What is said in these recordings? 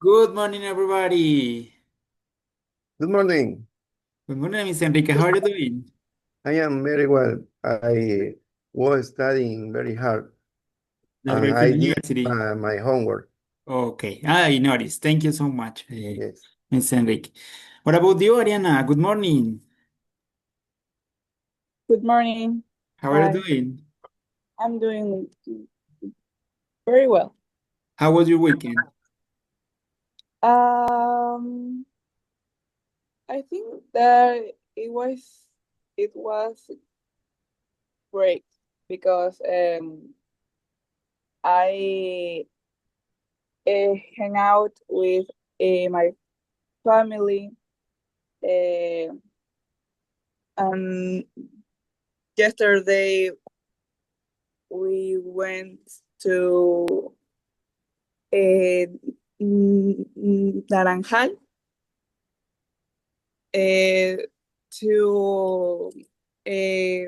Good morning, everybody. Good morning. Good morning, Miss Enrique. How are you doing? I am very well. I was studying very hard That's and great for I the did university. my homework. Okay, I noticed. Thank you so much, Yes. Miss Enrique. What about you, Ariana? Good morning. Good morning. How are you Hi, doing? I'm doing very well. How was your weekend? Um, I think that it was great because I hang out with my family uh, and yesterday we went to uh, Naranjal uh, to uh,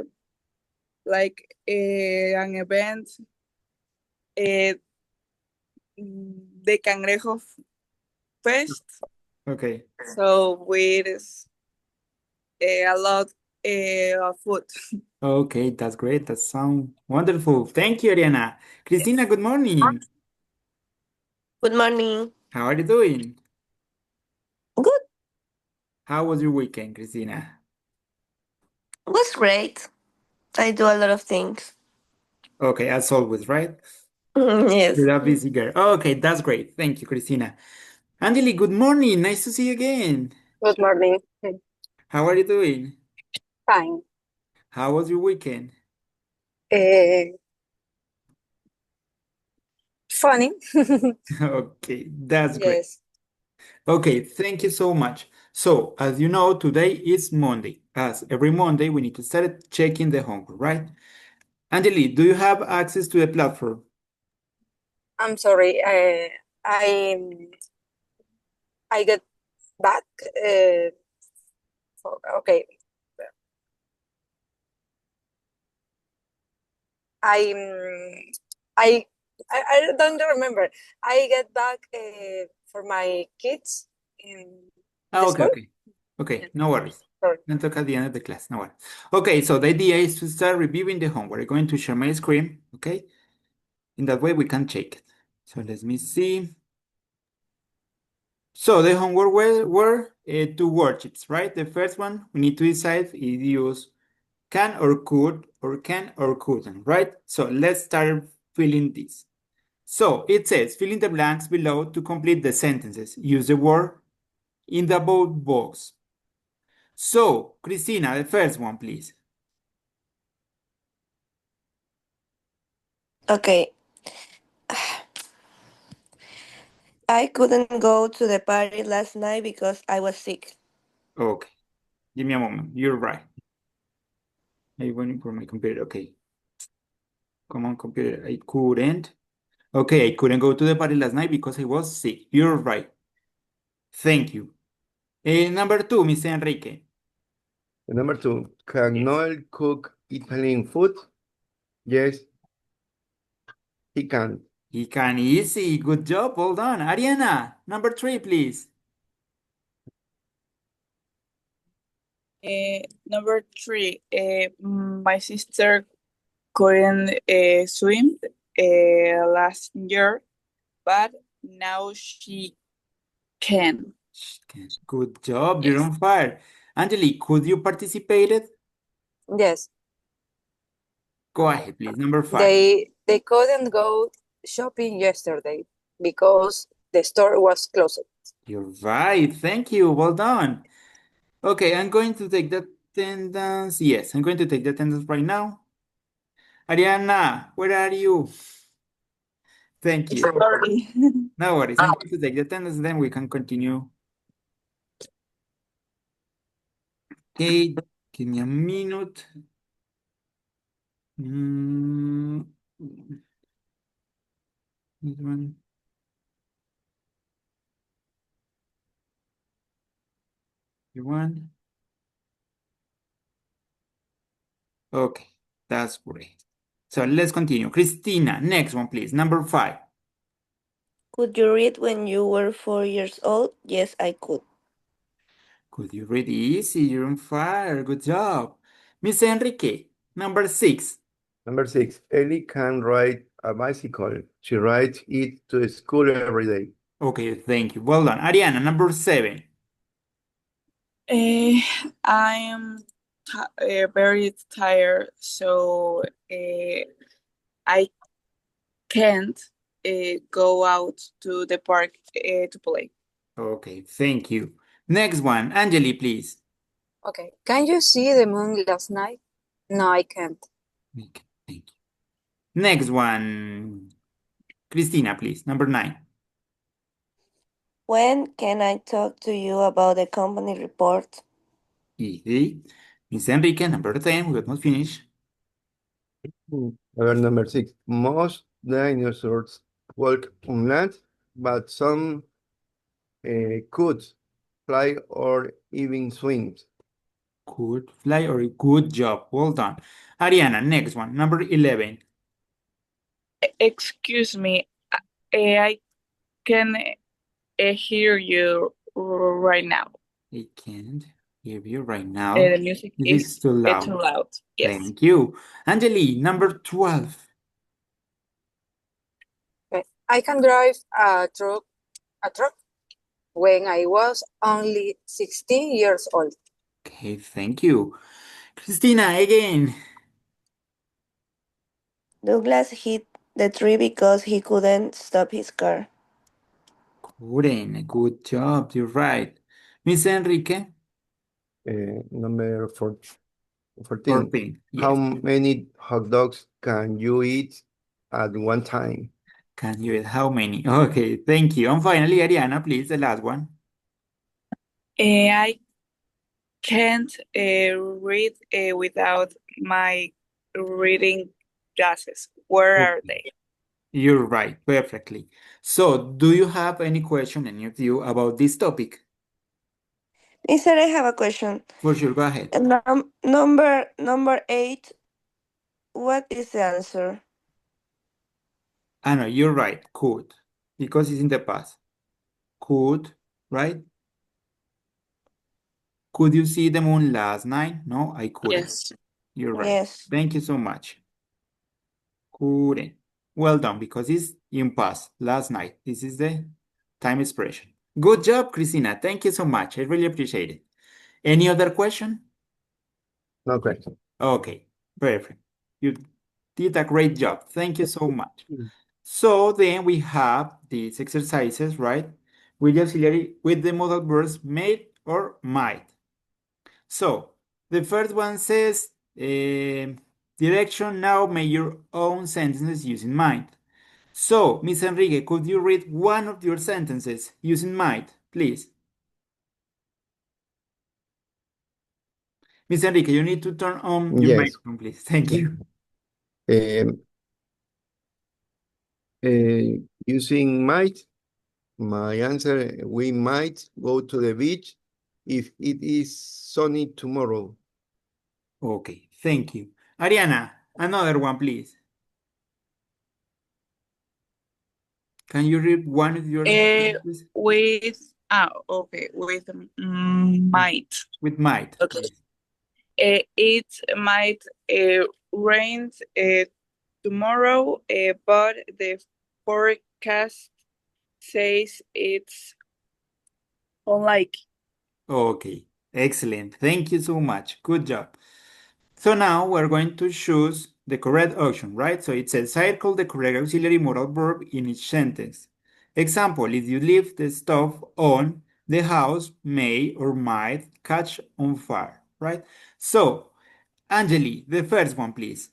an event, uh, the Cangrejo Fest. Okay. So with a lot of food. Okay, that's great. That sounds wonderful. Thank you, Ariana. Christina, Yes. good morning. Good morning. How are you doing? Good. How was your weekend, Christina? Was great. I do a lot of things. Okay, as always, right? Yes. You're a busy girl. Okay, that's great. Thank you, Christina. Angeli, good morning. Nice to see you again. Good morning. How are you doing? Fine. How was your weekend? Uh, Funny. Okay, that's great. Yes. Okay, thank you so much. So, as you know, today is Monday. As every Monday, we need to start checking the homework, right? Angeli, do you have access to the platform? I'm sorry. I I get back. Okay. I I I don't remember. I get back for my kids in Ah, the okay, school. okay. Yeah. Okay, no worries. Sorry. Then talk at the end of the class, no worries. Okay, so the idea is to start reviewing the homework. I'm going to share my screen, okay? In that way, we can check it. So let me see. So the homework were two worksheets, right? The first one, we need to decide if you use can or could or can or couldn't, right? So let's start filling this. So it says, fill in the blanks below to complete the sentences. Use the word in the about box. So, Christina, the first one, please. Okay. I couldn't go to the party last night because I was sick. Okay, give me a moment. You're right. I'm waiting for my computer. Okay, come on, computer. I couldn't. Okay, I couldn't go to the party last night because I was sick. You're right. Thank you. Number two, Mr. Enrique. And number two, can Yes. Noel cook Italian food? Yes, he can. He can easy. Good job. Well done. Ariana, number three, please. Number three, my sister couldn't swim last year, but now she can. Good job. You're Yes. on fire. Angelique, could you participate? Yes. Go ahead, please. Number five. They couldn't go shopping yesterday because the store was closed. You're right. Thank you. Well done. Okay, I'm going to take the attendance. Yes, I'm going to take the attendance right now. Ariana, where are you? Thank you. Sorry. No worries. I'm going to take the attendance, then we can continue. Okay, give me a minute. Mm, this one. You one. Okay, that's great. So let's continue. Christina, next one, please. Number five. Could you read when you were 4 years old? Yes, I could. Could you read easy? You're on fire. Good job. Miss Enrique, number 6. Number 6, Ellie can ride a bicycle. She rides it to school every day. Okay, thank you. Well done. Ariana, number 7. I am very tired, so I can't go out to the park to play. Okay, thank you. Next one, Angeli, please. Okay. Can you see the moon last night? No, I can't. Okay, thank you. Next one, Christina, please. Number 9. When can I talk to you about the company report? Easy. Miss Enrique, number 10. We almost finished. Number 6, most dinosaurs walk on land, but some could fly or even swim. Could fly or good job. Well done. Ariana, next one. Number 11. Excuse me, I can hear you right now. I can't hear you right now. The music It is is too loud. too loud. Yes. Thank you. Angeli, number 12. Okay. I can drive a truck when I was only 16 years old. Okay, thank you. Christina, again. Douglas hit the tree because he couldn't stop his car. Couldn't. Good job. You're right. Miss Enrique, Number 14. 14. How Yes. many hot dogs can you eat at one time? Can you how many? Okay, thank you. And finally, Ariana, please, the last one. I can't read without my reading glasses. Where are Okay. they? You're right, perfectly. So, do you have any question, any of you, about this topic? Mister, I have a question. For sure, go ahead. Number 8. What is the answer? Ah, no, you're right, could, because it's in the past. Could, right? Could you see the moon last night? No, I couldn't. Yes. You're right. Yes. Thank you so much. Couldn't. Well done, because it's in past, last night. This is the time expression. Good job, Christina. Thank you so much. I really appreciate it. Any other question? No question. Okay, perfect. You did a great job. Thank you so much. Mm. So then we have these exercises, right? With the auxiliary, with the modal verbs may or might. So the first one says, direction, now make your own sentences using might. So, Miss Enrique, could you read one of your sentences using might, please? Miss Enrique, you need to turn on your Yes. microphone, please. Thank you. Using might, my answer, we might go to the beach if it is sunny tomorrow. Okay, thank you. Ariana, another one, please. Can you read one of your sentences? With might. With might, Okay. please. It might rain tomorrow, but the forecast says it's unlikely. Okay, excellent. Thank you so much. Good job. So now we're going to choose the correct option, right? So it says circle the correct auxiliary modal verb in each sentence. Example, if you leave the stove on, the house may or might catch on fire, right? So, Angeli, the first one, please.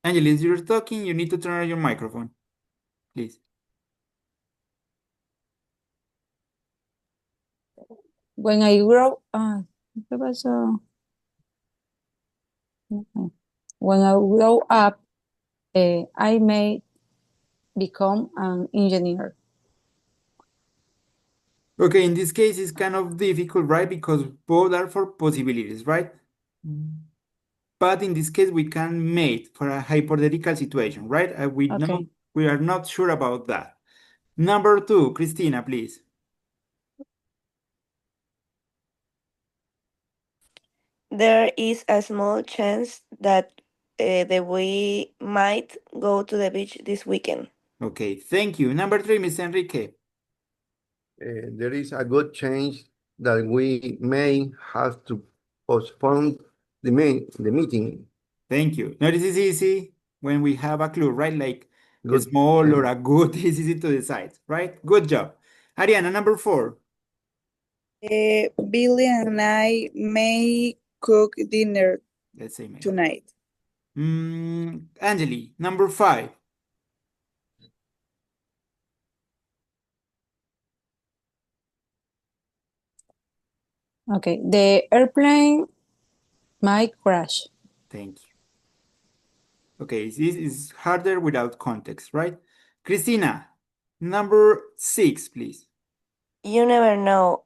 Angeli, if you're talking, you need to turn on your microphone, please. When I grow, ¿qué pasó? When I grow up, I may become an engineer. Okay, in this case, it's kind of difficult, right? Because both are for possibilities, right? But in this case, we can mate for a hypothetical situation, right? Okay. We are not sure about that. Number two, Christina, please. There is a small chance that we might go to the beach this weekend. Okay, thank you. Number three, Miss Enrique. There is a good chance that we may have to postpone the meeting. Thank you. Now, this is easy when we have a clue, right? Like a Good. small or a good is easy to decide, right? Good job. Ariana, number four. Billy and I may cook dinner Let's say maybe. tonight. Angeli, number five. Okay. The airplane might crash. Thank you. Okay, this is harder without context, right? Christina, number six, please. You never know.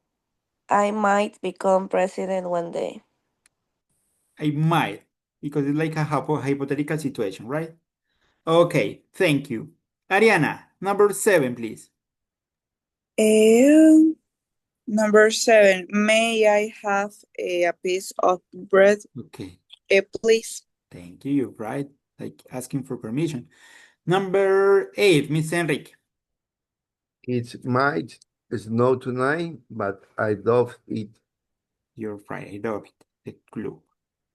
I might become president one day. I might, because it's like a hypothetical situation, right? Okay, thank you. Ariana, number seven, please. Number 7, may I have a piece of bread, Okay, please? thank you. You're right. Like asking for permission. Number eight, Miss Enrique. It might snow tonight, but I doubt it. You're right. I love it. The clue.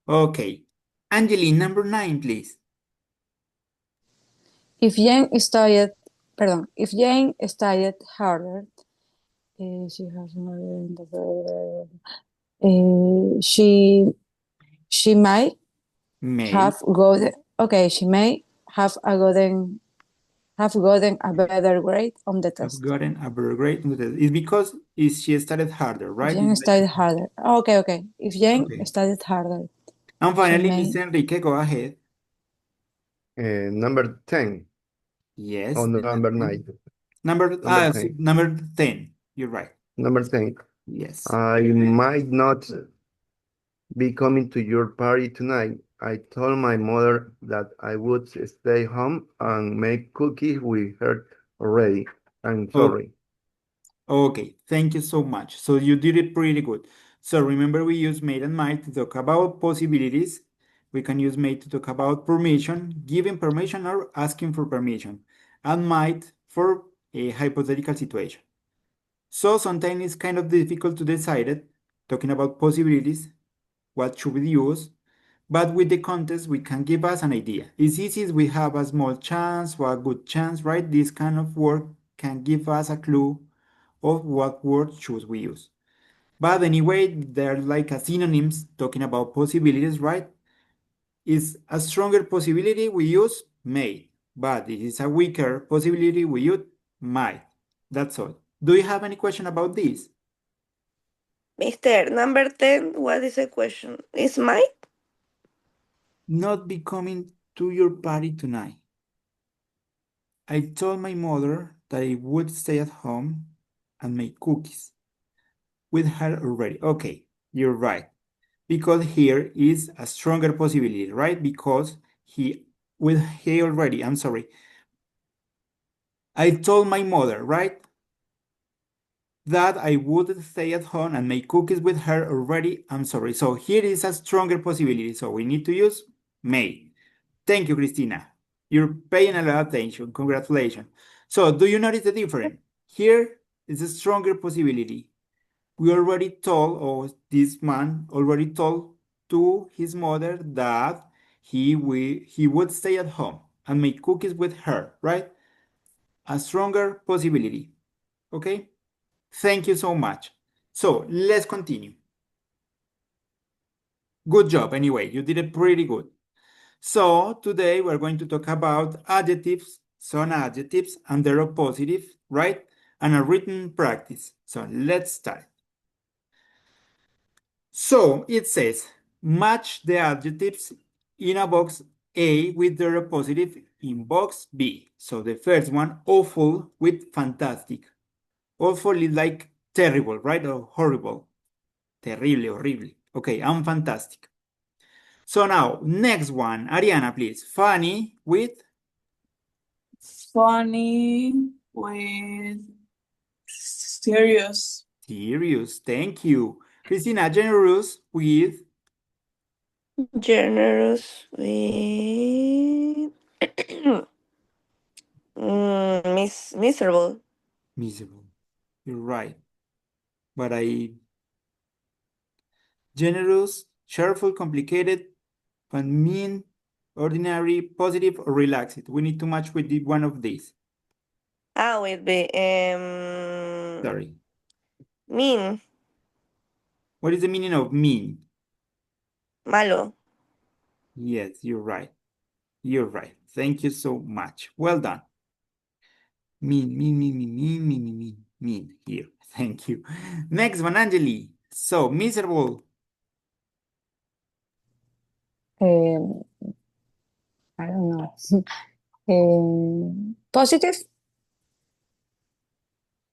Okay. Angeli, number nine, please. If Jane studied harder, she has more in she might May have gotten she may have gotten a better grade on the have test. gotten a better grade. It's because she started harder, If right? Jane It's like- studied harder. Okay. If Jane Okay. studied harder, And finally, may- Miss Enrique, go ahead. Number 10 Yes. or number 9. Number 10. number 10. You're right. Number 10. Yes. I might not be coming to your party tonight. I told my mother that I would stay home and make cookies with her already. I'm sorry. Okay, thank you so much. So you did it pretty good. So remember we use made and might to talk about possibilities. We can use made to talk about permission, giving permission or asking for permission, and might for a hypothetical situation. So sometimes it's kind of difficult to decide it, talking about possibilities, what should we use, but with the context, we can give us an idea. It's easy if we have a small chance or a good chance, right? This kind of word can give us a clue of what word should we use. But anyway, they're like a synonyms talking about possibilities, right? Is a stronger possibility we use may, but it is a weaker possibility we use might. That's all. Do you have any question about this? Mister, number 10, what is the question? Is might? Not be coming to your party tonight. I told my mother that I would stay at home and make cookies with her already. Okay, you're right. Because here is a stronger possibility, right? Because I'm sorry. I told my mother, right? That I would stay at home and make cookies with her already. I'm sorry. So here is a stronger possibility. So we need to use may. Thank you, Christina. You're paying a lot of attention. Congratulations. So do you notice the difference? Here is a stronger possibility. We already told, or this man already told to his mother that he would stay at home and make cookies with her, right? A stronger possibility. Okay? Thank you so much. So let's continue. Good job, anyway. You did it pretty good. So today we're going to talk about adjectives, some adjectives and their oppositive, right? And a written practice. So let's start. So it says, match the adjectives in a box A with their oppositive in box B. So the first one, awful with fantastic. Awful is like terrible, right? Or horrible. Terrible, horrible. Okay, I'm fantastic. So now, next one. Ariana, please. Funny with Funny with serious. serious. Thank you. Christina, generous with Generous with miserable. miserable. You're right. But generous, cheerful, complicated, and mean, ordinary, positive, or relaxed. We need to match with one of these. With be Sorry. mean, What is the meaning of mean? malo. Yes, you're right. You're right. Thank you so much. Well done. Mean. Here. Thank you. Next one, Angeli. So, miserable, Um, I don't know. Positive?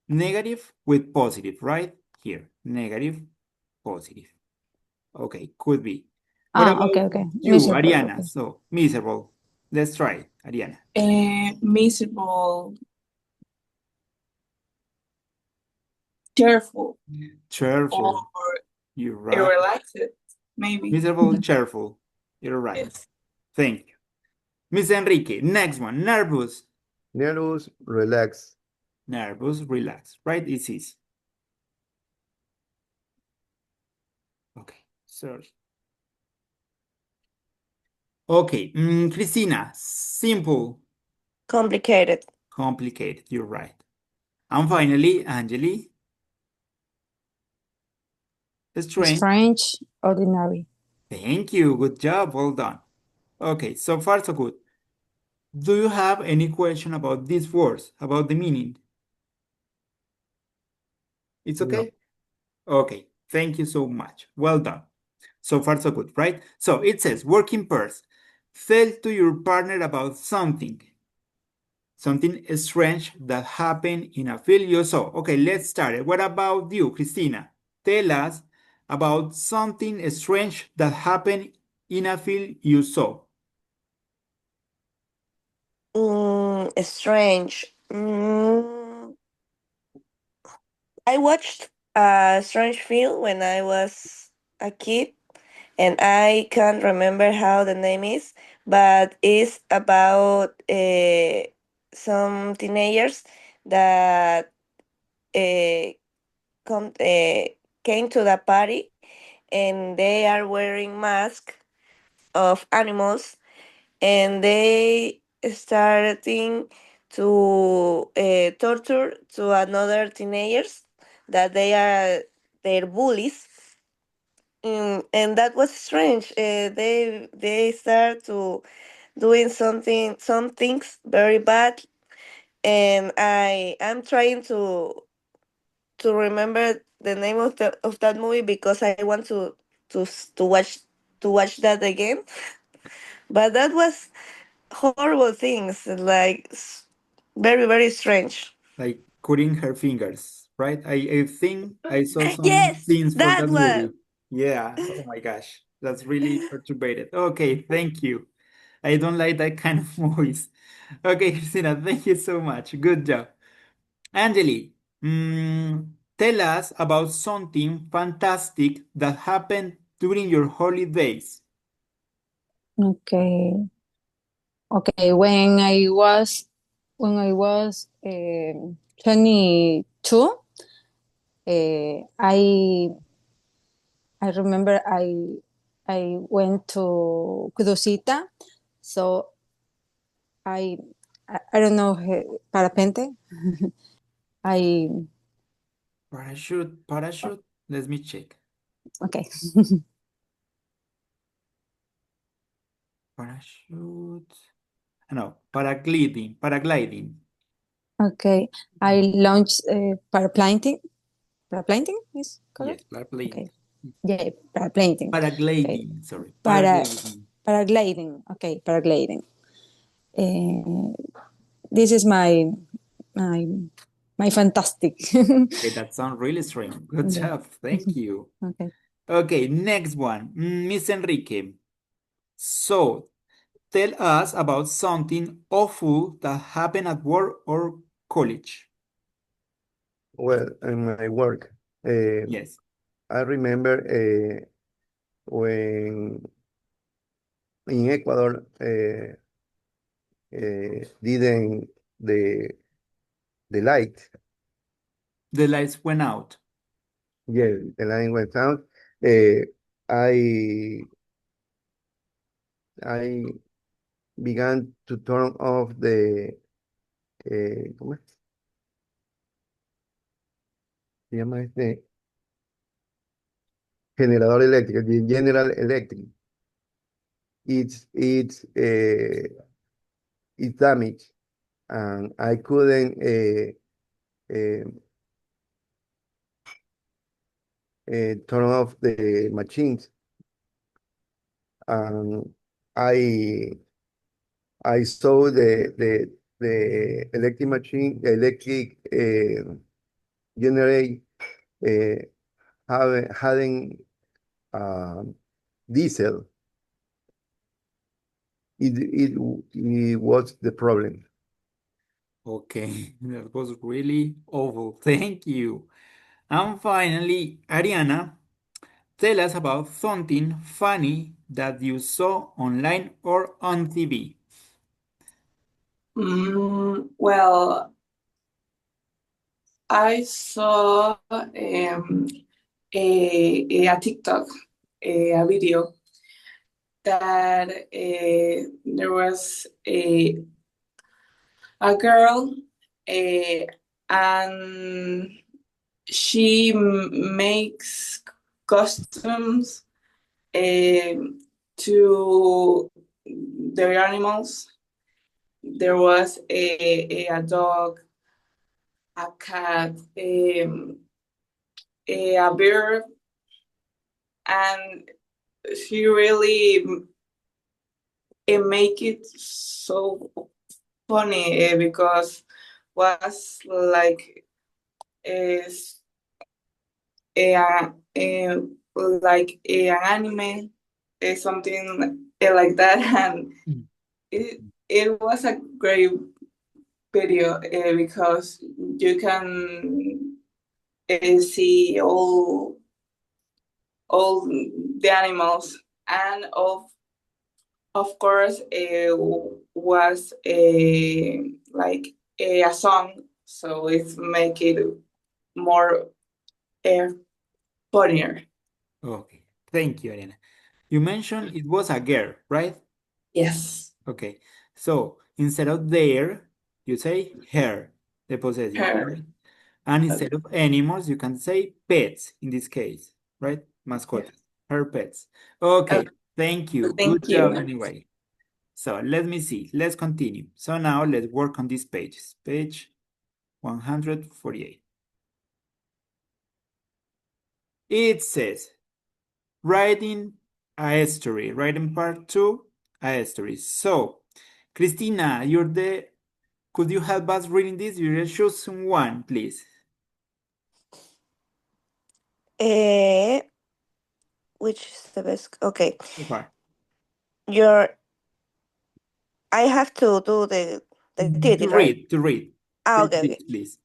negative with positive, right? Here, negative, positive. Okay, could be. What about Okay. you, Miserable. Ariana? Okay. So, miserable. Let's try it, Ariana. Miserable. Cheerful. Cheerful. Or You're right. relaxed, maybe. Miserable, cheerful. You're right. Yes. Thank you. Miss Enrique, next one. Nervous. Nervous, relax. Nervous, relax. Right? It's easy. Okay, sorry. Okay, Christina, simple, Complicated. complicated. You're right. And finally, Angeli, strange. Strange, ordinary. Thank you. Good job. Well done. Okay, so far so good. Do you have any question about these words, about the meaning? It's okay? Okay, thank you so much. Well done. So far so good, right? So it says, work in pairs. Tell to your partner about something strange that happened in a field you saw. Okay, let's start. What about you, Christina? Tell us about something strange that happened in a field you saw. Strange. I watched a strange film when I was a kid, and I can't remember how the name is, but it's about some teenagers that uh, come came to the party, and they are wearing masks of animals, and they starting to torture to another teenagers that they are their bullies. And that was strange. They start to doing some things very bad, and I'm trying to remember the name of that movie because I want to watch that again. But that was horrible things, like very very strange. Like cutting her fingers, right? I think I saw some Yes, scenes for that that one. movie. Yeah, oh my gosh, that's really perturbated. Okay, thank you. I don't like that kind of movies. Okay, Christina, thank you so much. Good job. Angeli, tell us about something fantastic that happened during your holidays. Okay. When I was 22, I remember I went to Cruzita, so I don't know parapente. I Parachute. Let me check. okay. Parachute. No, paragliding. Okay, I launched paraplaning. Paraplaning is Yes, correct? paragliding. Okay. Yeah, paraplaning. Okay. Paragliding, sorry. Para Paragliding. paragliding. Okay, paragliding. This is my My fantastic. Okay, that sounds really strange. Good Yeah. job. Thank you. Okay. Okay, next one. Miss Enrique. So, tell us about something awful that happened at work or college. Well, in my work, uh, Yes. I remember when in Ecuador didn't the light. The lights went out. Yeah, the line went out. Uh, I I began to turn off the ¿cómo se llama este? Generador eléctrico, the General Electric. It's damaged, and I couldn't uh, turn off the machines. And I I saw the electric machine, electric generate uh, having diesel. It was the problem. Okay, that was really awful. Thank you. And finally, Ariana, tell us about something funny that you saw online or on TV. Well, I saw a TikTok, a video that there was a girl and she makes costumes to their animals. There was a dog, a cat, a bird, and she really make it so funny because was like is a like an anime, something like that, and Mm. it was a great video because you can see all the animals, and of course was a like a song, so it's make it more uh, funnier. Okay, thank you, Ariana. You mentioned it was a girl, right? Yes, Okay, so instead of there, you say her, the possessive, her. right? And Okay. instead of animals, you can say pets in this case, right? Yeah. Mascotas, her pets. Okay, thank you. Good Thank job you. anyway. So let me see. Let's continue. So now let's work on these pages. Page 148. It says, writing a story. Writing part 2, a story. So, Christina, could you help us reading this? You just choose one, please. Eh, which is the best? Okay, So far. your I have to do the activity, right? To read. Ah, Take okay, this, okay. please.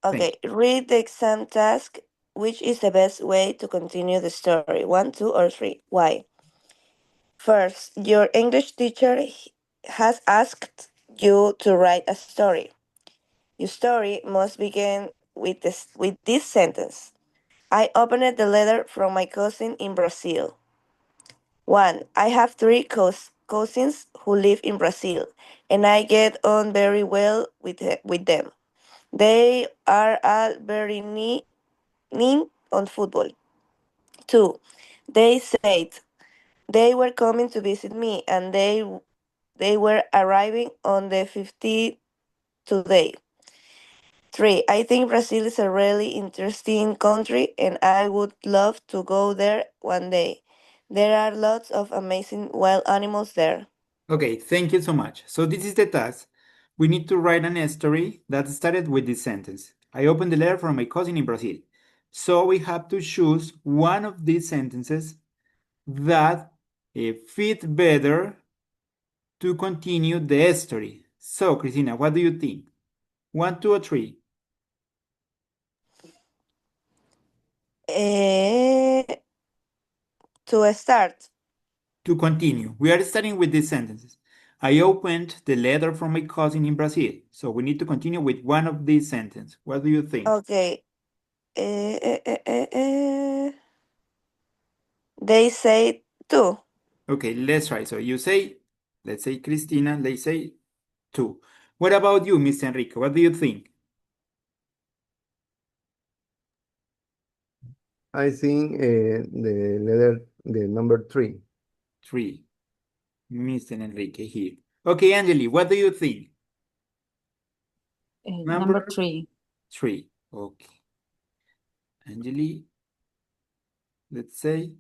Thank Okay, read the exam task. Which is the best way to continue the story? One, two, or three? Why? First, your English teacher has asked you to write a story. Your story must begin with this sentence. I opened the letter from my cousin in Brazil. 1. I have three cousins who live in Brazil, and I get on very well with them. They are all very keen on football. 2. They said they were coming to visit me, and they were arriving on the 15th today. 3. I think Brazil is a really interesting country, and I would love to go there one day. There are lots of amazing wild animals there. Okay, thank you so much. So this is the task. we need to write an story that started with this sentence. I opened the letter from my cousin in Brazil. So we have to choose one of these sentences that fit better to continue the story. So, Cristina, what do you think? 1, 2, or 3? To start. To continue, we are starting with these sentences. I opened the letter from my cousin in Brazil. So we need to continue with one of these sentences. What do you think? Okay. They say two. Okay, let's try. So you say, let's say Cristina, let's say 2. What about you, Mr. Enrique? What do you think? I think the number 3. 3. Mr. Enrique here. Okay, Angeli, what do you think? Number 3. 3. Okay. Angeli, let's say,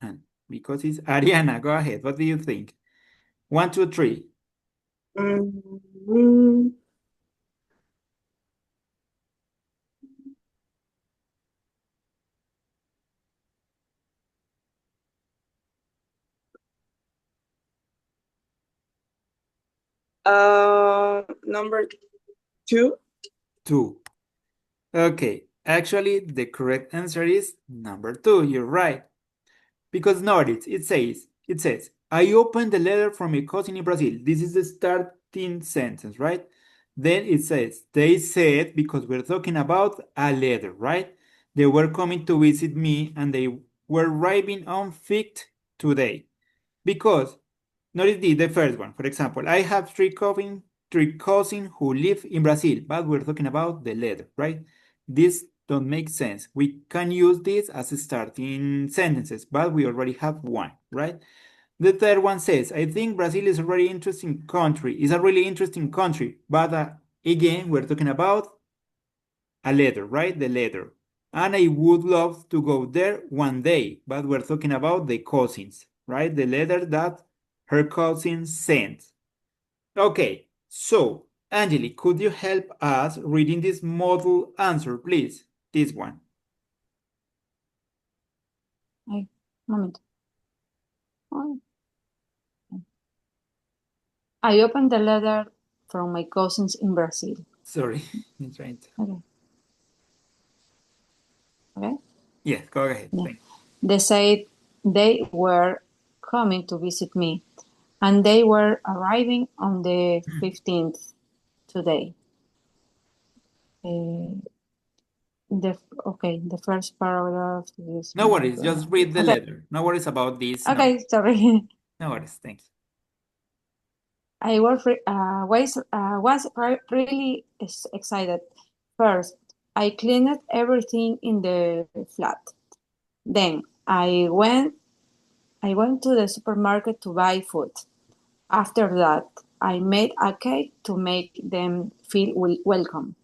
and because it's Ariana, go ahead. What do you think? 1, 2, 3. Mm, number 2. 2. Okay, actually, the correct answer is number 2. You're right. Because notice, it says, I opened the letter from a cousin in Brazil. This is the starting sentence, right? Then it says, they said, because we're talking about a letter, right? They were coming to visit me and they were arriving on 5th today. Because, notice the first one. For example, I have three cousins who live in Brazil, but we're talking about the letter, right? This don't make sense. We can use this as starting sentences, but we already have one, right? The third one says, I think Brazil is a very interesting country. It's a really interesting country, but again, we're talking about a letter, right? The letter. And I would love to go there one day, but we're talking about the cousins, right? The letter that her cousin sent. Okay, so Angeli, could you help us reading this model answer, please? This one. Ay, moment. Oh. I opened the letter from my cousins in Brazil. Sorry, I'm trying to. Okay. Okay. Yeah, go ahead. Yeah. Thank you. They said they were coming to visit me, and they were arriving on the 15th today. The first paragraph is. No worries, just read the letter. No worries about this. Okay, sorry. No worries, thanks. I was really excited. First, I cleaned everything in the flat. Then I went to the supermarket to buy food. After that, I made a cake to make them feel welcome.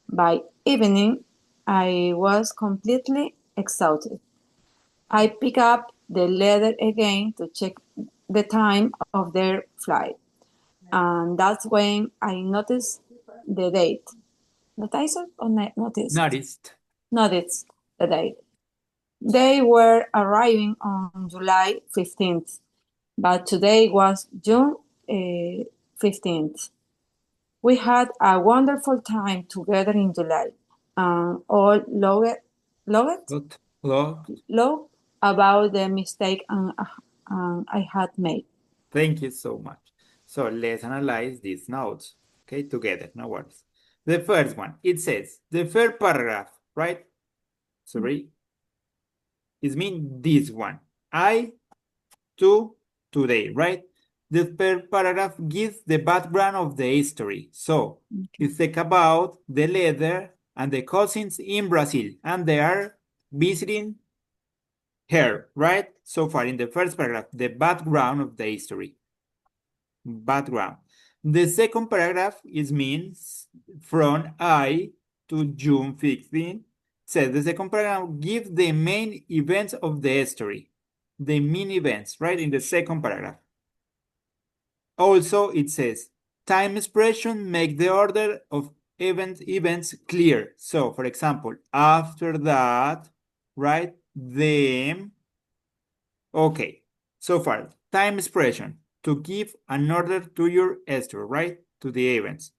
By evening, I was completely exhausted. I picked up the letter again to check the time of their flight. And that's when I noticed the date. Noticed or noticed? Noticed the date. They were arriving on July 15th, but today was June 15th. We had a wonderful time together in July, and all logged about the mistake I had made. Thank you so much. So let's analyze these notes, okay, together, no worries. The first one, it says, the first paragraph, right? Sorry. It means this one. I, to, today, right? The third paragraph gives the background of the history. So, it's like about the letter and the cousins in Brazil, and they are visiting her, right? So far in the first paragraph, the background of the history. Background. The second paragraph means from I to June 15. Says the second paragraph gives the main events of the history. The main events, right? In the second paragraph. Also, it says, time expression make the order of events clear. So, for example, after that, right? Then, okay. So far, time expression to give an order to your story, right? To the events.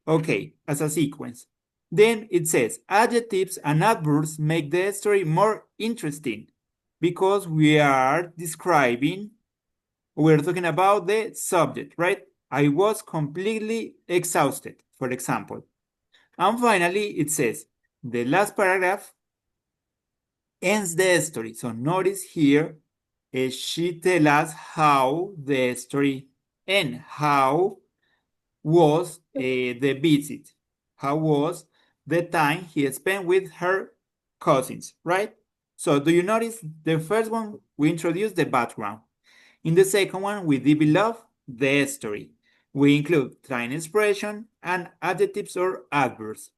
Okay, as a sequence. Then it says, adjectives and adverbs make the story more interesting because we are describing, we're talking about the subject, right? I was completely exhausted, for example. And finally, it says, the last paragraph ends the story. So notice here, she tells us how the story ends, how was the visit, how was the time he spent with her cousins, right? So do you notice the first one, we introduced the background. In the second one, we develop the story. We include time expression and adjectives or adverbs.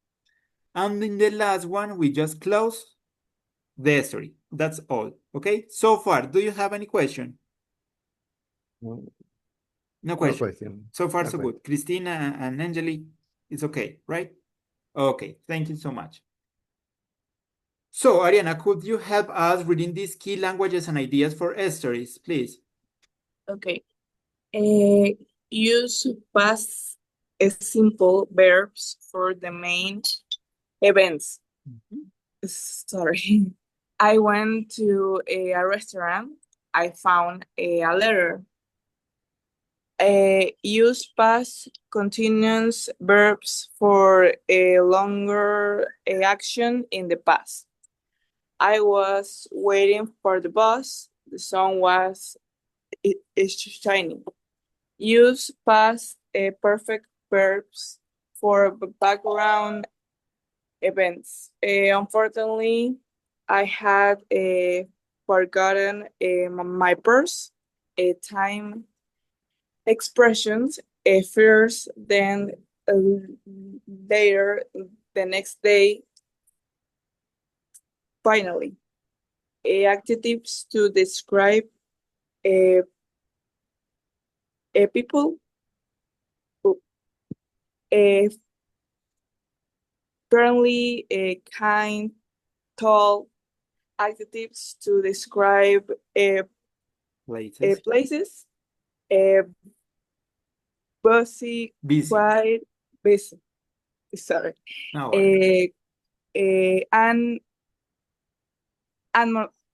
And in the last one, we just close the story. That's all. Okay? So far, do you have any question? No No question. question. So far, No so question. good. Christina and Angeli, it's okay, right? Okay, thank you so much. So, Ariana, could you help us reading these key languages and ideas for stories, please? Okay. Use past simple verbs for the main events. Sorry. I went to a restaurant. I found a letter. Use past continuous verbs for a longer action in the past. I was waiting for the bus. The sun was shining. Use past perfect verbs for background events. Unfortunately, I had forgotten my purse. Time expressions first, then later, the next day, finally. Adjectives to describe a people, friendly, kind, tall. Adjectives to describe Places. places, busy, Busy. quiet, busy. Sorry. No worries. And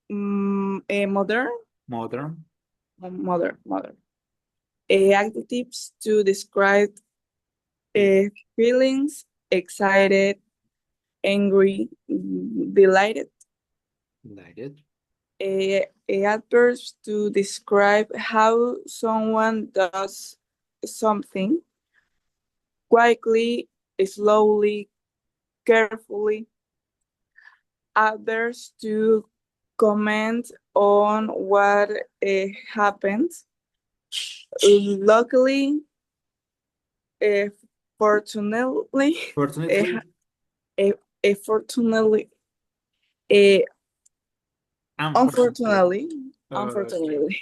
modern. Modern. Modern. Adjectives to describe feelings, excited, angry, delighted. Delighted. Adverbs to describe how someone does something quietly, slowly, carefully. Adverbs to comment on what happens. Luckily, fortunately, Fortunately. fortunately, unfortunately.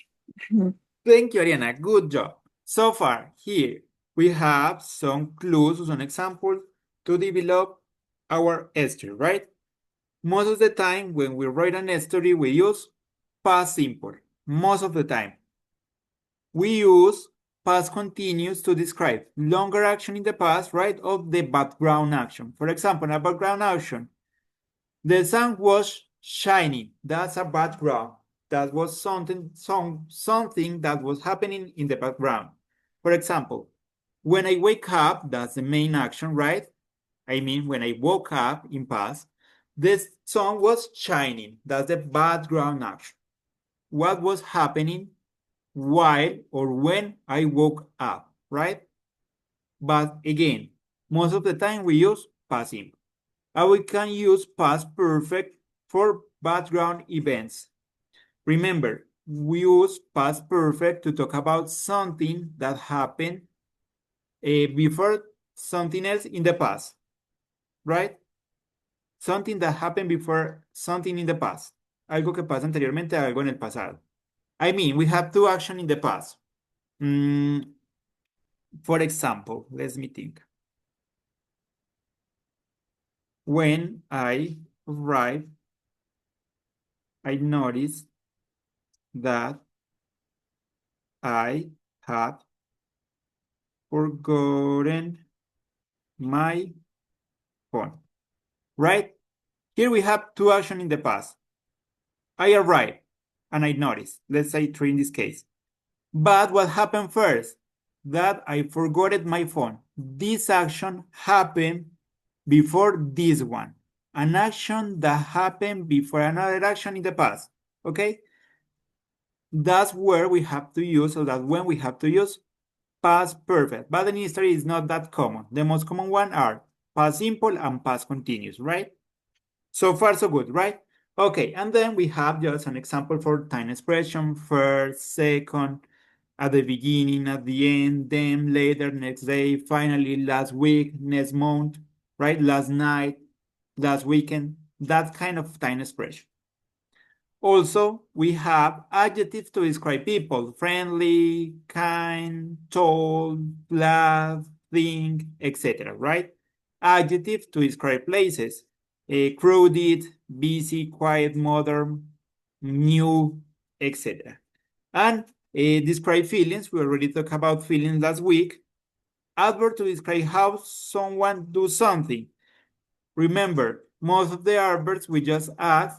Thank you, Ariana. Good job. So far, here we have some clues, some examples to develop our story, right? Most of the time, when we write an story, we use past simple. Most of the time. We use past continuous to describe longer action in the past, right, of the background action. For example, a background action. The sun was shining. That's a background. That was something that was happening in the background. For example, when I wake up, that's the main action, right? I mean, when I woke up in past, the sun was shining. That's the background action. What was happening while or when I woke up, right? But again, most of the time we use past simple. And we can use past perfect for background events. Remember, we use past perfect to talk about something that happened before something else in the past, right? Something that happened before something in the past. Algo que pasa anteriormente a algo en el pasado. I mean, we have two actions in the past. For example, let me think. When I arrived, I noticed that I had forgotten my phone, right? Here we have two actions in the past. I arrived and I noticed, let's say 3 in this case. But what happened first? That I forgot my phone. This action happened before this one. An action that happened before another action in the past, okay? That's where we have to use, or that's when we have to use past perfect. But in history is not that common. The most common one are past simple and past continuous, right? So far, so good, right? Okay, and then we have just an example for time expression, first, second, at the beginning, at the end, then, later, next day, finally, last week, next month, right? Last night, last weekend, that kind of time expression. Also, we have adjectives to describe people, friendly, kind, tall, glad, think, etc., right? Adjectives to describe places, crowded, busy, quiet, modern, new, etc. And describe feelings, we already talked about feelings last week. Adverb to describe how someone do something. Remember, most of the adverbs we just add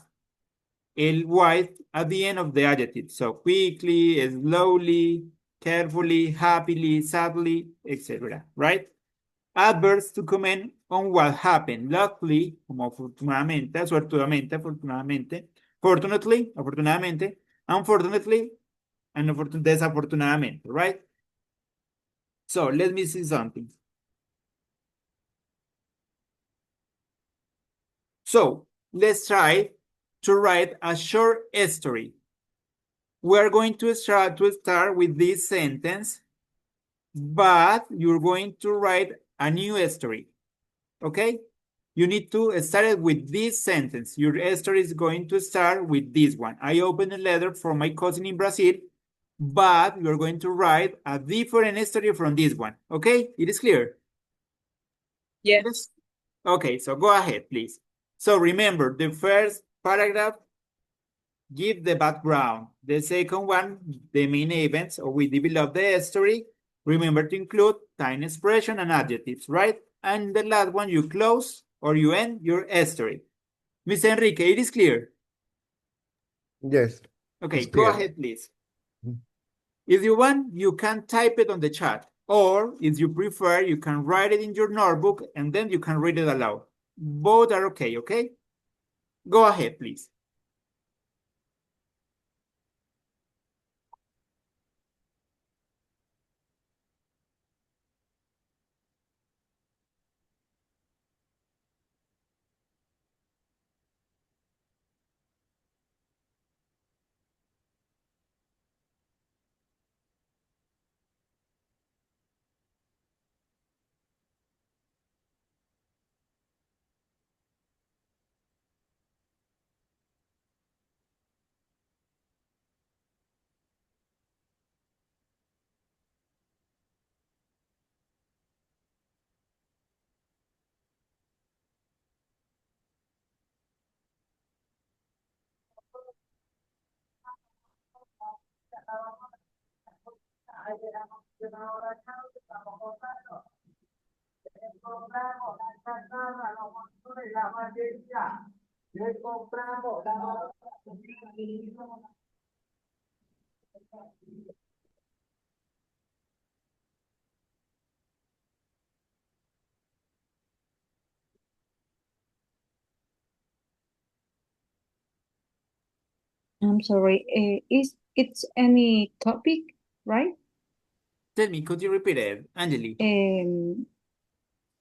ly at the end of the adjective. So quickly, slowly, carefully, happily, sadly, etc. Right? Adverbs to comment on what happened. Luckily, como afortunadamente, suertudamente, afortunadamente, fortunately, afortunadamente, unfortunately, and desafortunadamente, right? So let me see something. So let's try to write a short story. We're going to start with this sentence, but you're going to write a new story, okay? You need to start with this sentence. Your story is going to start with this one. I opened a letter from my cousin in Brazil, but you're going to write a different story from this one, okay? It is clear? Yes. Okay, so go ahead, please. So remember, the first paragraph, give the background. The second one, the main events, or we develop the story. Remember to include time expression and adjectives, right? And the last one, you close or you end your story. Mr. Enrique, it is clear? Yes. Okay, It's go clear. ahead, please. Mhm. If you want, you can type it on the chat. Or if you prefer, you can write it in your notebook and then you can read it aloud. Both are okay, okay? Go ahead, please. I'm sorry. Is it's any topic, right? Tell me, could you repeat it, Angeli?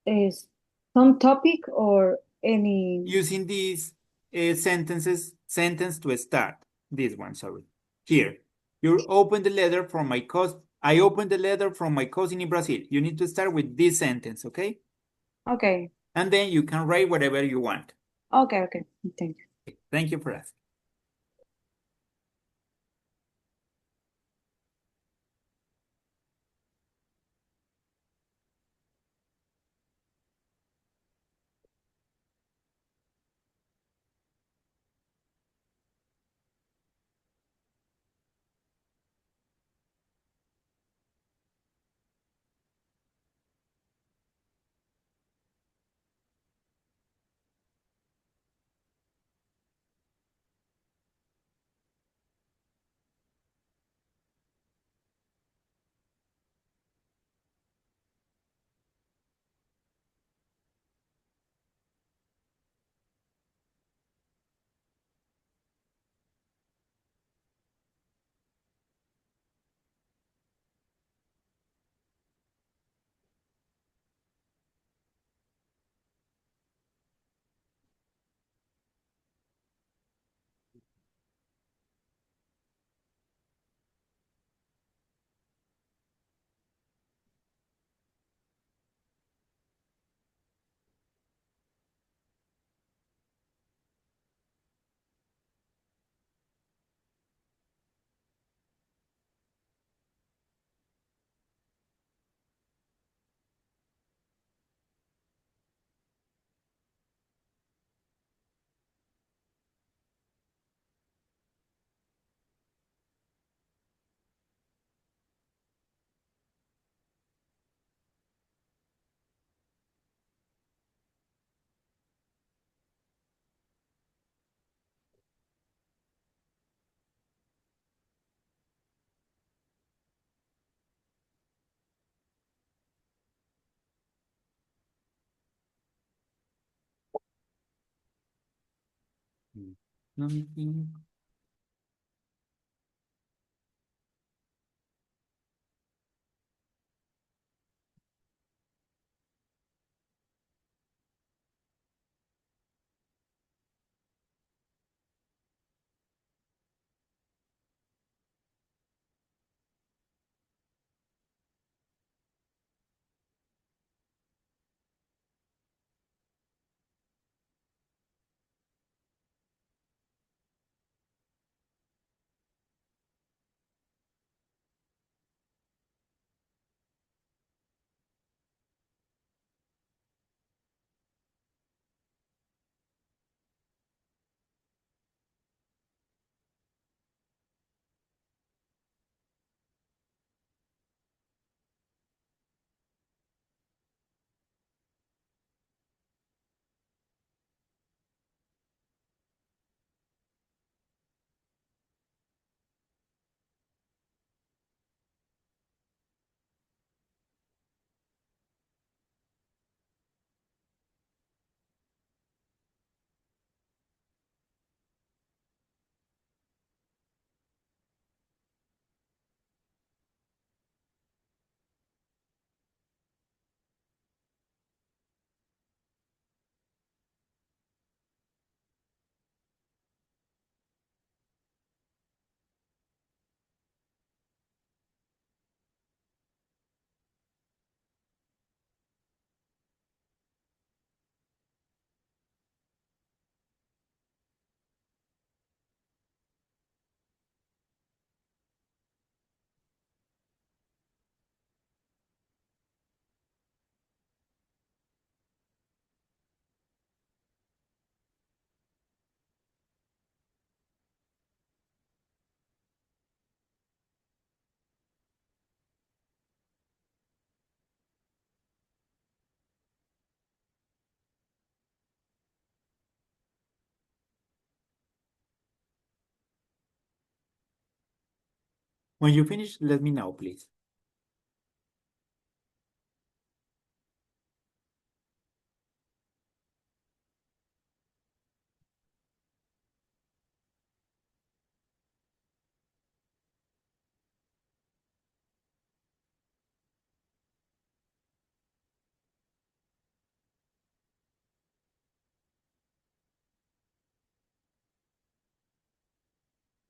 Is some topic or any? Using these sentence to start. This one, sorry. Here, you open the letter from my cousin. I opened the letter from my cousin in Brazil. You need to start with this sentence, okay? Okay. And then you can write whatever you want. Okay. Okay. Thank you. Thank you for asking. Something. When you finish, let me know, please.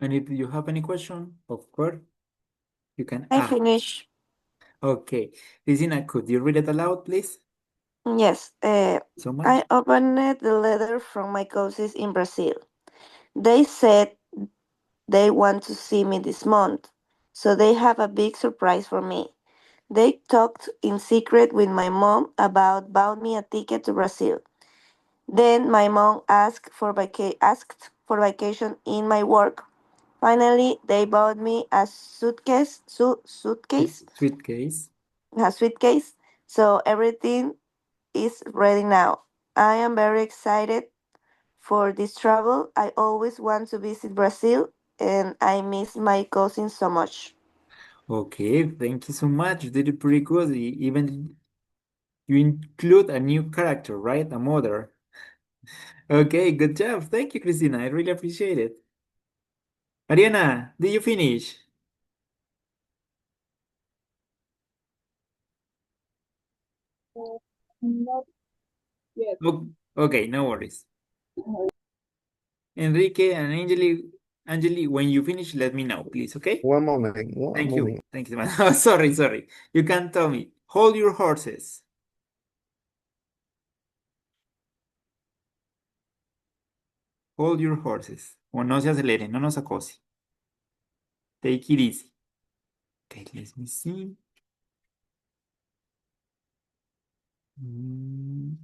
And if you have any question, of course, you can I ask. finish. Okay. Cristina, could you read it aloud, please? Yes. So much. I opened the letter from my cousins in Brazil. They said they want to see me this month, so they have a big surprise for me. They talked in secret with my mom about bought me a ticket to Brazil. Then my mom asked for vacation in my work. Finally, they bought me a Suitcase. a suitcase. So everything is ready now. I am very excited for this travel. I always want to visit Brazil and I miss my cousin so much. Okay, thank you so much. You did it pretty good. Even you include a new character, right? A mother. Okay, good job. Thank you, Christina. I really appreciate it. Ariana, did you finish? Not yet. Okay, no worries. Enrique and Angeli, when you finish, let me know, please, okay? One moment, one Thank moment. you. Thank you, man. Oh, sorry. You can tell me. Hold your horses. Hold your horses. O no se aceleren, no nos acose. Take it easy. Okay, let me see. Mm.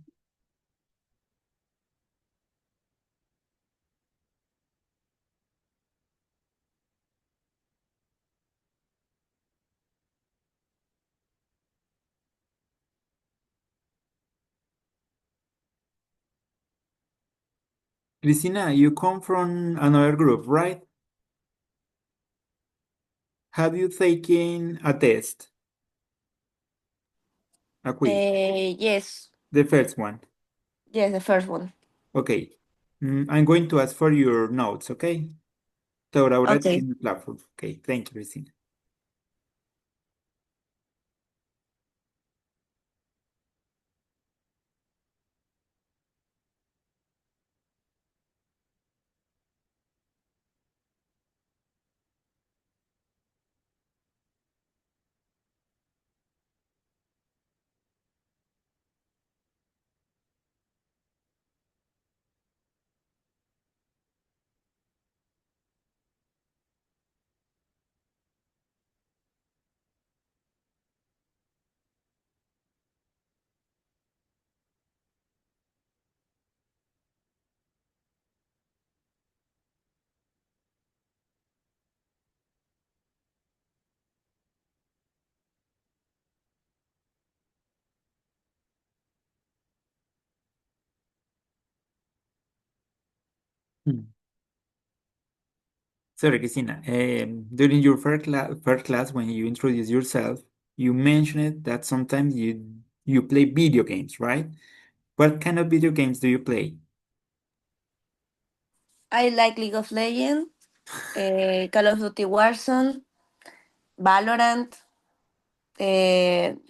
Cristina, you come from another group, right? Have you taken a test? A quiz? Yes, The first one. yes, the first one. Okay. I'm going to ask for your notes, okay? Todo ahora Okay. in the platform. Okay, thank you, Cristina. Hmm. Sorry, Cristina. During your first class, when you introduce yourself, you mentioned that sometimes you play video games, right? What kind of video games do you play? I like League of Legends, Call of Duty Warzone, Valorant.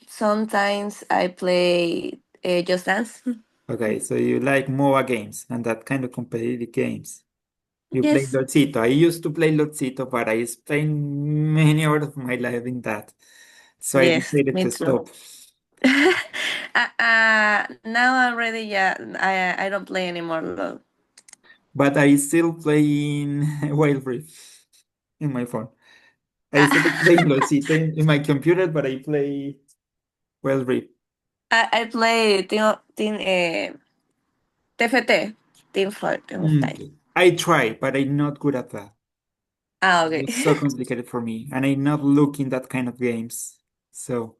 Sometimes I play Just Dance. Okay, so you like MOBA games and that kind of competitive games. You play Yes, LOLcito. I used to play LOLcito, but I spent many hours of my life in that. So I yes, decided me to too. stop. Now I'm ready. Yeah, I don't play anymore. LOL. But I still playing Wild Rift in my phone. I still playing LOLcito in my computer, but I play Wild Rift. I play TFT, Team Fortress. I try, but I'm not good at that. Ah, okay. It's so complicated for me, and I'm not looking that kind of games. So,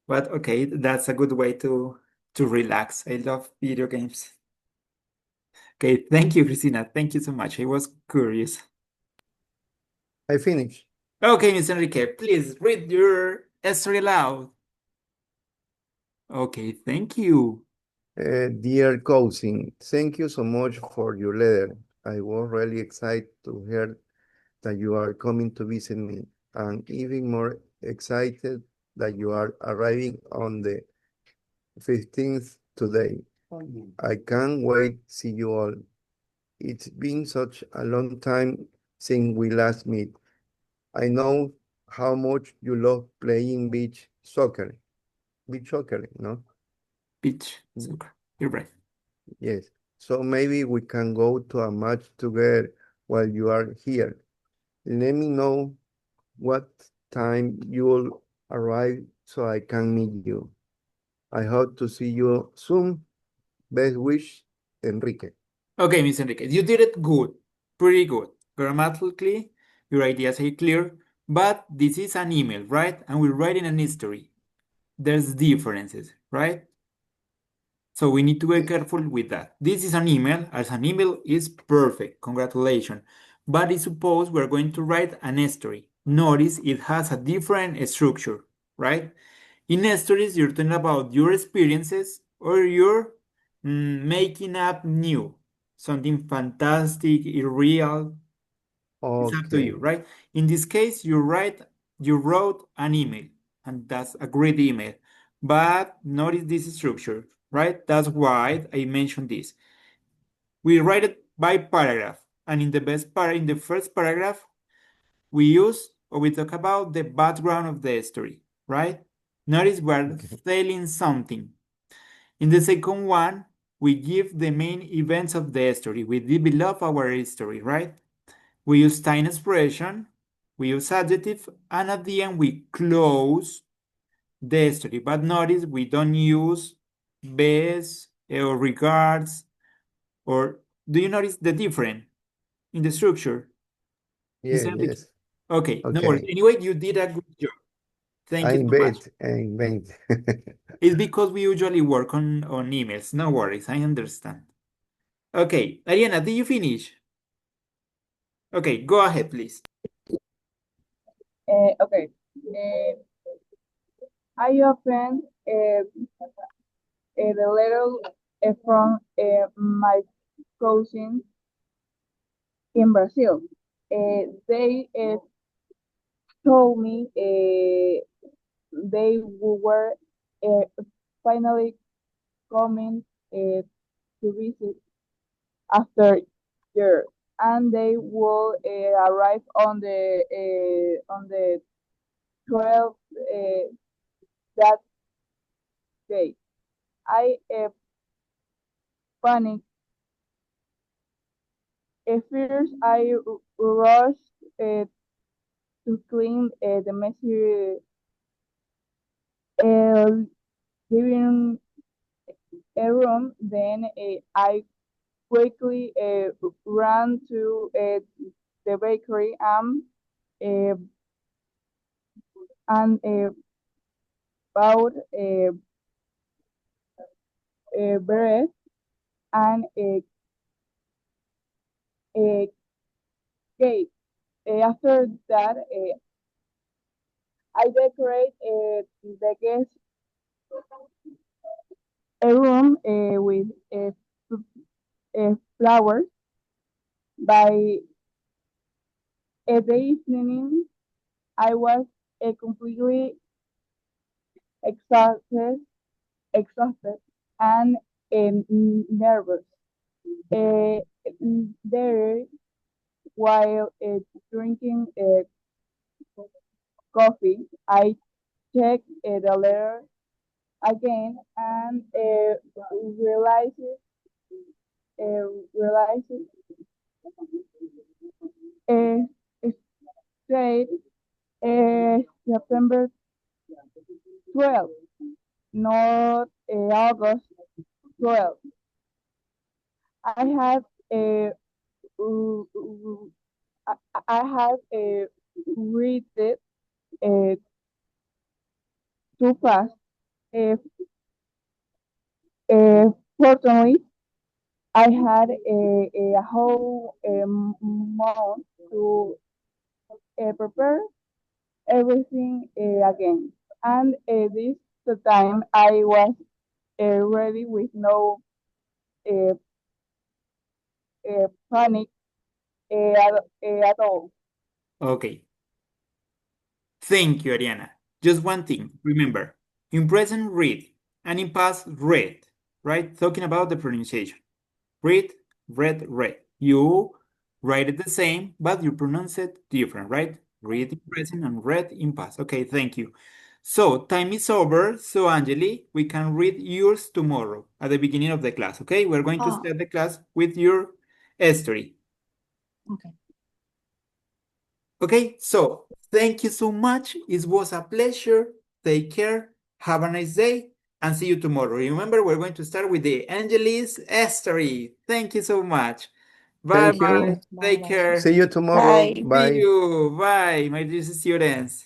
but okay, that's a good way to relax. I love video games. Okay, thank you, Christina. Thank you so much. I was curious. I finished. Okay, Miss Enrique, please read your story aloud. Okay, thank you. Dear cousin, thank you so much for your letter. I was really excited to hear that you are coming to visit me, and even more excited that you are arriving on the 15th today. I can't wait to see you all. It's been such a long time since we last met. I know how much you love playing beach soccer. Beach soccer, no? Beach soccer. You're right. Yes. So maybe we can go to a match together while you are here. Let me know what time you'll arrive so I can meet you. I hope to see you soon. Best wish, Enrique. Okay, Miss Enrique, you did it good. Pretty good. Grammatically, your ideas are clear, but this is an email, right? And we're writing an history. There's differences, right? So we need to be careful with that. This is an email, as an email is perfect, congratulations. But I suppose we're going to write an history. Notice it has a different structure, right? In stories, you're talking about your experiences or you're making up new, something fantastic, irreal. It's up to Okay. you, right? In this case, you wrote an email, and that's a great email. But notice this structure, right? That's why I mentioned this. We write it by paragraph, and in the first paragraph, we use or we talk about the background of the story, right? Notice we're Okay. telling something. In the second one, we give the main events of the story. We develop our history, right? We use time expression, we use adjective, and at the end we close the story. But notice we don't use best or regards or do you notice the difference in the structure? Yes, Mr. Enrique? yes. Okay, no worries. Okay. Anyway, you did a good job. Thank I you so much. bet, I bet. It's because we usually work on emails. No worries, I understand. Okay, Ariana, did you finish? Okay, go ahead, please. Okay. I open the letter from my cousins in Brazil. They told me they were finally coming to visit after years, and they will arrive on the 12th that day. I panicked. At first, I rushed to clean the messy living room. Then I quickly ran to the bakery uh, and bought bread and a cake. After that, I decorate the guest room with flowers. By the evening, I was completely exhausted, exhausted and nervous. Uh, there, while drinking coffee, I checked the letter again and realized it said September 12th, not August 12th. I had a I had read it uh, too fast. Uh, Fortunately, I had a whole month to prepare everything again. And this the time I was ready with no uh, panic at all. Okay. Thank you, Ariana. Just one thing. Remember, in present, read, and in past, read, right? Talking about the pronunciation. Read, read, read. You write it the same, but you pronounce it different, right? Read in present and read in past. Okay, thank you. So, time is over. So, Angeli, we can read yours tomorrow at the beginning of the class, okay? We're going to Oh. start the class with your story. Okay. Okay, so thank you so much. It was a pleasure. Take care. Have a nice day and see you tomorrow. Remember, we're going to start with the Angelis story. Thank you so much. Bye Thank bye. you. Take care. See you tomorrow. Bye. See Bye. you. Bye, my dear students.